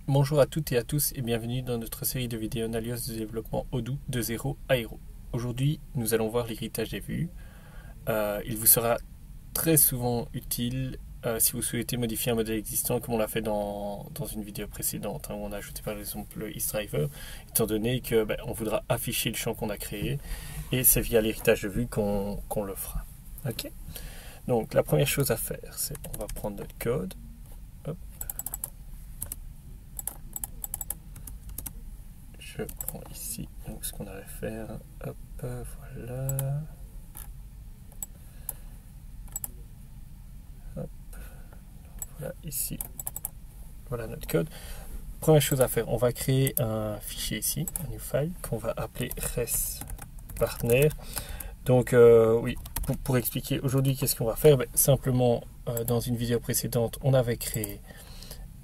Bonjour à toutes et à tous et bienvenue dans notre série de vidéos Nalios de développement Odoo de 0 à Hero. Aujourd'hui, nous allons voir l'héritage des vues. Il vous sera très souvent utile si vous souhaitez modifier un modèle existant comme on l'a fait dans une vidéo précédente où on a ajouté par exemple le isDriver, étant donné que on voudra afficher le champ qu'on a créé et c'est via l'héritage de vue qu'on le fera. Ok. Donc la première chose à faire, c'est on va prendre notre code. Hop. Je prends ici donc ce qu'on avait faire. Hop, voilà. Hop. Voilà ici. Voilà notre code. Première chose à faire, on va créer un fichier ici, un new file qu'on va appeler res_partner. Donc oui, pour expliquer aujourd'hui qu'est-ce qu'on va faire, simplement dans une vidéo précédente, on avait créé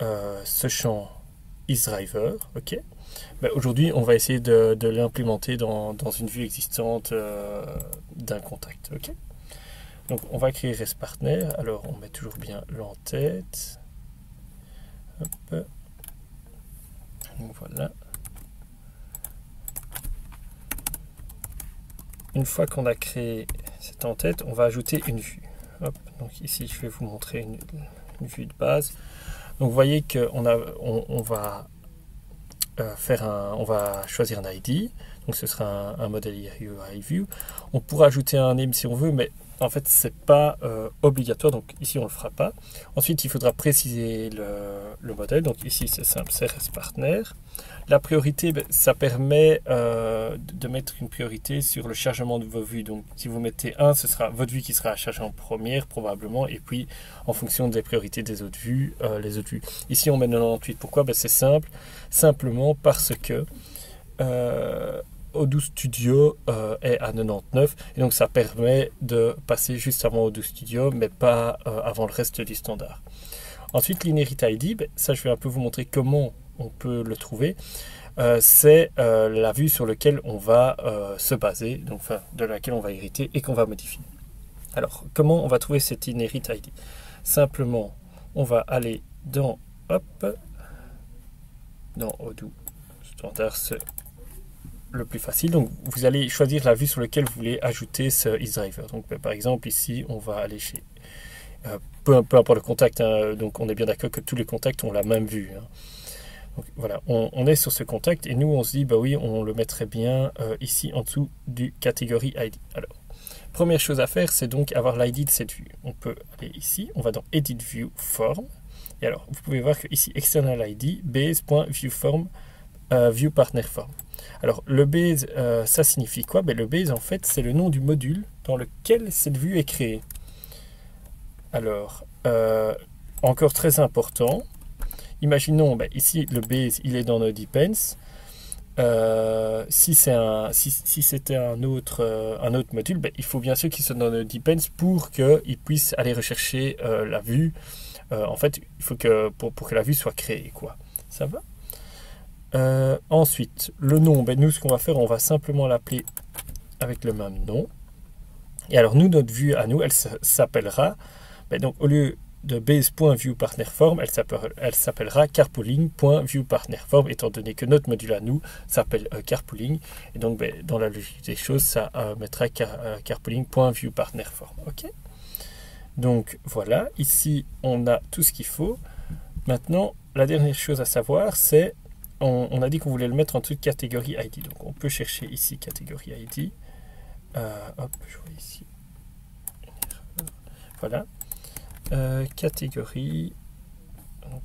ce champ isDriver, ok. Aujourd'hui, on va essayer de l'implémenter dans une vue existante d'un contact. Ok. Donc, on va créer res_partner. Alors, on met toujours bien l'en-tête. Hop. Donc, voilà. Une fois qu'on a créé cette en-tête, on va ajouter une vue. Hop. Donc, ici, je vais vous montrer une vue de base. Donc, vous voyez qu'on on va on va choisir un ID, donc ce sera un modèle UI View. On pourra ajouter un name si on veut, mais en fait c'est pas obligatoire, donc ici on le fera pas. Ensuite il faudra préciser le modèle, donc ici c'est simple, c'est res_partner. La priorité, ça permet de mettre une priorité sur le chargement de vos vues. Donc si vous mettez 1, ce sera votre vue qui sera chargée en première probablement, et puis en fonction des priorités des autres vues, les autres vues. Ici on met 98, pourquoi? C'est simple, simplement parce que Odoo Studio est à 99 et donc ça permet de passer juste avant Odoo Studio mais pas avant le reste du standard. Ensuite l'InheritID, ça je vais un peu vous montrer comment on peut le trouver. C'est la vue sur laquelle on va se baser, donc de laquelle on va hériter et qu'on va modifier. Alors comment on va trouver cet InheritID? Simplement on va aller dans Odoo standard, c'est le plus facile. Donc vous allez choisir la vue sur laquelle vous voulez ajouter ce isDriver. Donc par exemple ici on va aller chez peu importe le contact, hein, donc on est bien d'accord que tous les contacts ont la même vue, hein. Donc voilà, on est sur ce contact et nous on se dit oui, on le mettrait bien ici en dessous du catégorie ID. Alors première chose à faire, c'est donc avoir l'ID de cette vue. On peut aller ici, on va dans Edit View Form. Et alors, vous pouvez voir que ici, External ID, base.viewForm, ViewPartnerForm. Alors, le base, ça signifie quoi? Le base, en fait, c'est le nom du module dans lequel cette vue est créée. Alors, encore très important, imaginons, ici, le base, il est dans nos depends. Si c'était un autre module, il faut bien sûr qu'il soit dans nos depends pour qu'il puisse aller rechercher la vue. En fait, il faut que pour que la vue soit créée, quoi. Ça va? Ensuite, le nom, nous, ce qu'on va faire, on va simplement l'appeler avec le même nom. Et alors, nous, notre vue à nous, elle s'appellera, donc au lieu de base.viewPartnerForm, elle s'appellera carpooling.viewPartnerForm, étant donné que notre module à nous s'appelle carpooling. Et donc, dans la logique des choses, ça mettra carpooling.viewPartnerForm. Ok? Donc voilà, ici on a tout ce qu'il faut. Maintenant, la dernière chose à savoir, c'est on a dit qu'on voulait le mettre en dessous de catégorie ID. Donc on peut chercher ici catégorie ID. Hop, je vois ici. Voilà. Catégorie. Donc,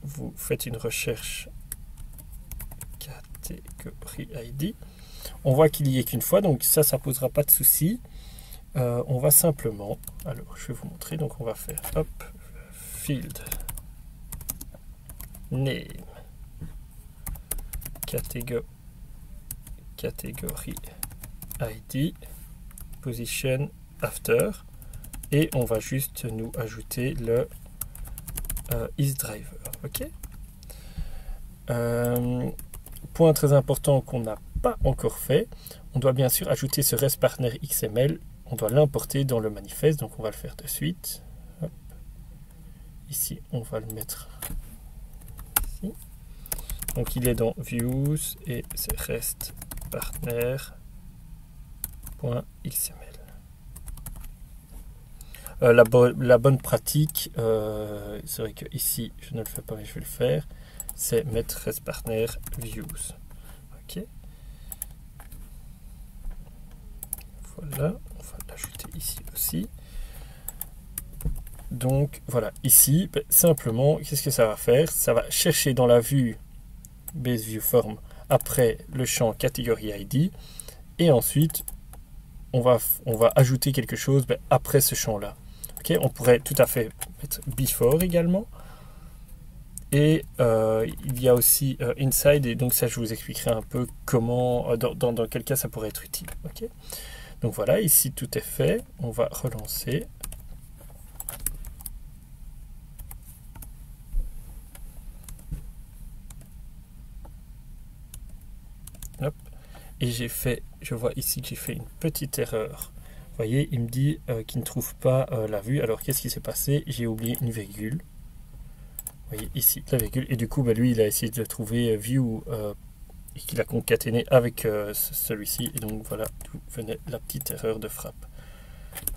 vous faites une recherche catégorie ID. On voit qu'il n'y est qu'une fois, donc ça posera pas de souci. On va simplement, alors je vais vous montrer, donc on va faire field name catégorie ID position after et on va juste nous ajouter le isDriver. Ok. Point très important qu'on n'a pas encore fait, on doit bien sûr ajouter ce res_partner XML. On doit l'importer dans le manifeste, donc on va le faire de suite. Hop. Ici, on va le mettre ici. Donc il est dans Views et c'est REST-partner.xml. La bonne pratique, c'est vrai que ici je ne le fais pas mais je vais le faire, c'est mettre REST-partner views. Ok. Voilà, on va l'ajouter ici aussi. Donc voilà, ici, simplement, qu'est-ce que ça va faire? Ça va chercher dans la vue Base View Form après le champ Category ID et ensuite on va ajouter quelque chose après ce champ-là. Okay, on pourrait tout à fait mettre Before également. Et il y a aussi Inside, et donc ça je vous expliquerai un peu comment, dans quel cas ça pourrait être utile. Okay, donc voilà, ici tout est fait, on va relancer. Hop. Et je vois ici que j'ai fait une petite erreur. Vous voyez, il me dit qu'il ne trouve pas la vue. Alors qu'est-ce qui s'est passé? J'ai oublié une virgule. Vous voyez ici la virgule. Et du coup, lui, il a essayé de trouver view et qu'il a concaténé avec celui-ci. Et donc voilà d'où venait la petite erreur de frappe.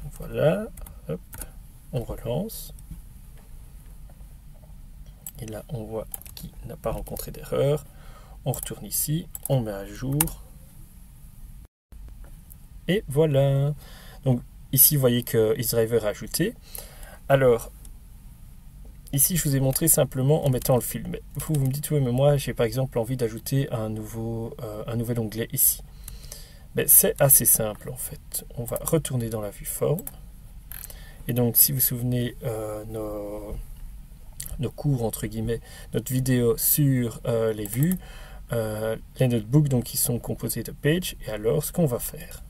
Donc, voilà, hop, on relance. Et là, on voit qu'il n'a pas rencontré d'erreur. On retourne ici, on met à jour. Et voilà. Donc ici, vous voyez que IsDriver a ajouté. Alors, ici, je vous ai montré simplement en mettant le fil. Mais vous me dites, oui, mais moi, j'ai par exemple envie d'ajouter un nouvel onglet ici. C'est assez simple, en fait. On va retourner dans la vue forme. Et donc, si vous vous souvenez, nos cours, entre guillemets, notre vidéo sur les vues, les notebooks, donc, qui sont composés de pages. Et alors, ce qu'on va faire,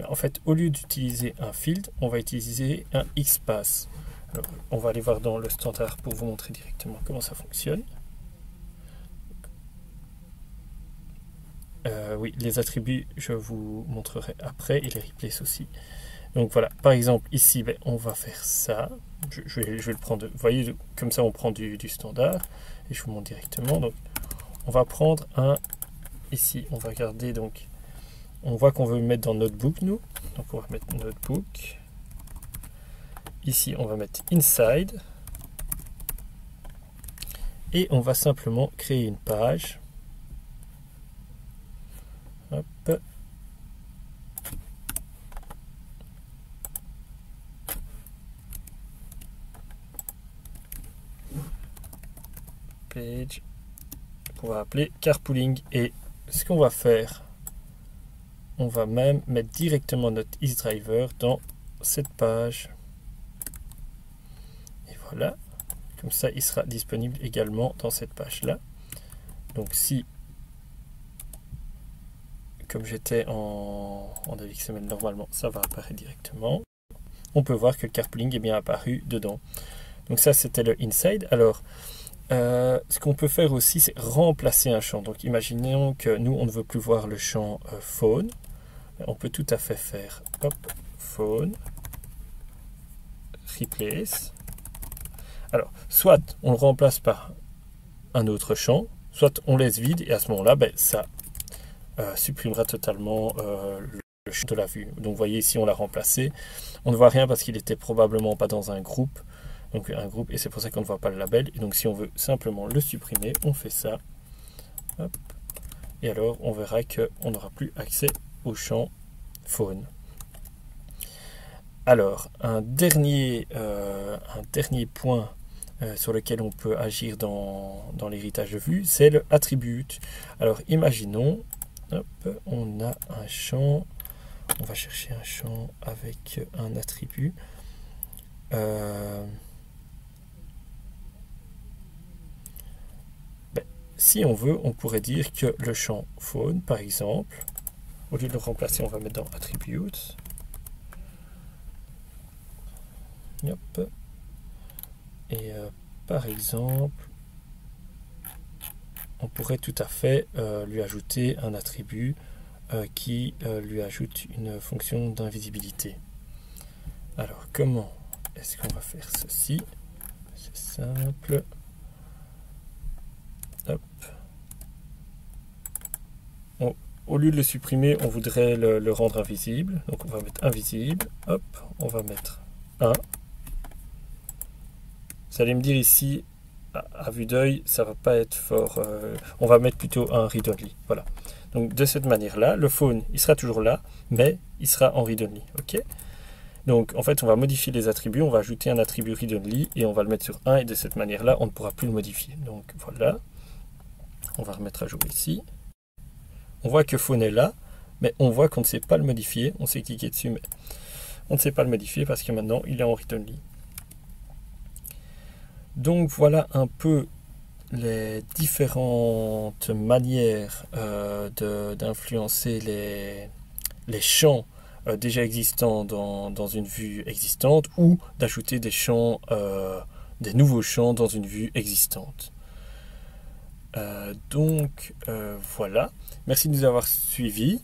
en fait, au lieu d'utiliser un field, on va utiliser un XPath. Alors, on va aller voir dans le standard pour vous montrer directement comment ça fonctionne. Oui, les attributs, je vous montrerai après, et les replace aussi. Donc voilà, par exemple, ici, on va faire ça. Je vais le prendre, vous voyez, comme ça on prend du standard, et je vous montre directement. Donc, on va prendre ici, on va regarder, donc, on voit qu'on veut mettre dans Notebook, nous. Donc on va mettre Notebook. Ici, on va mettre Inside. Et on va simplement créer une page. Hop. Page. On va appeler Carpooling. Et ce qu'on va faire, on va même mettre directement notre IsDriver dans cette page. Et voilà. Comme ça, il sera disponible également dans cette page-là. Donc si, comme j'étais en DXML normalement, ça va apparaître directement. On peut voir que le carpooling est bien apparu dedans. Donc ça, c'était le inside. Alors, ce qu'on peut faire aussi, c'est remplacer un champ. Donc imaginons que nous, on ne veut plus voir le champ phone. On peut tout à fait faire hop, phone, replace. Alors, soit on le remplace par un autre champ, soit on laisse vide et à ce moment-là, ça supprimera totalement le champ de la vue. Donc, vous voyez ici, on l'a remplacé. On ne voit rien parce qu'il était probablement pas dans un groupe. Donc, un groupe, et c'est pour ça qu'on ne voit pas le label. Et donc, si on veut simplement le supprimer, on fait ça. Hop. Et alors, on verra qu'on n'aura plus accès au champ phone. Alors, un dernier point sur lequel on peut agir dans l'héritage de vue, c'est le attribute. Alors, imaginons, hop, on a un champ, on va chercher un champ avec un attribut. Si on veut, on pourrait dire que le champ phone, par exemple, au lieu de le remplacer, on va mettre dans attributes. Hop. Et par exemple, on pourrait tout à fait lui ajouter un attribut qui lui ajoute une fonction d'invisibilité. Alors, comment est-ce qu'on va faire ceci? C'est simple. Hop. au lieu de le supprimer, on voudrait le rendre invisible. Donc on va mettre invisible. Hop, on va mettre 1. Vous allez me dire ici, à vue d'œil, ça va pas être fort. On va mettre plutôt un read-only. Voilà. Donc de cette manière-là, le phone, il sera toujours là, mais il sera en read-only. Ok. Donc en fait, on va modifier les attributs. On va ajouter un attribut read-only et on va le mettre sur 1. Et de cette manière-là, on ne pourra plus le modifier. Donc voilà. On va remettre à jour ici. On voit que phone est là, mais on voit qu'on ne sait pas le modifier. On sait cliquer dessus, mais on ne sait pas le modifier parce que maintenant, il est en read-only. Donc voilà un peu les différentes manières d'influencer les champs déjà existants dans une vue existante ou d'ajouter des champs, des nouveaux champs dans une vue existante. Voilà, merci de nous avoir suivis.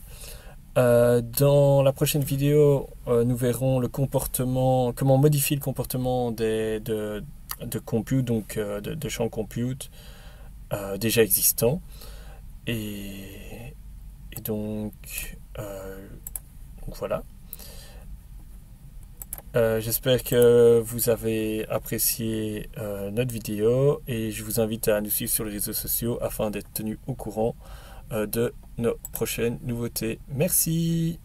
Dans la prochaine vidéo, nous verrons le comportement, comment modifier le comportement de compute, donc de champs compute déjà existants. Et donc voilà. J'espère que vous avez apprécié notre vidéo et je vous invite à nous suivre sur les réseaux sociaux afin d'être tenu au courant de nos prochaines nouveautés. Merci.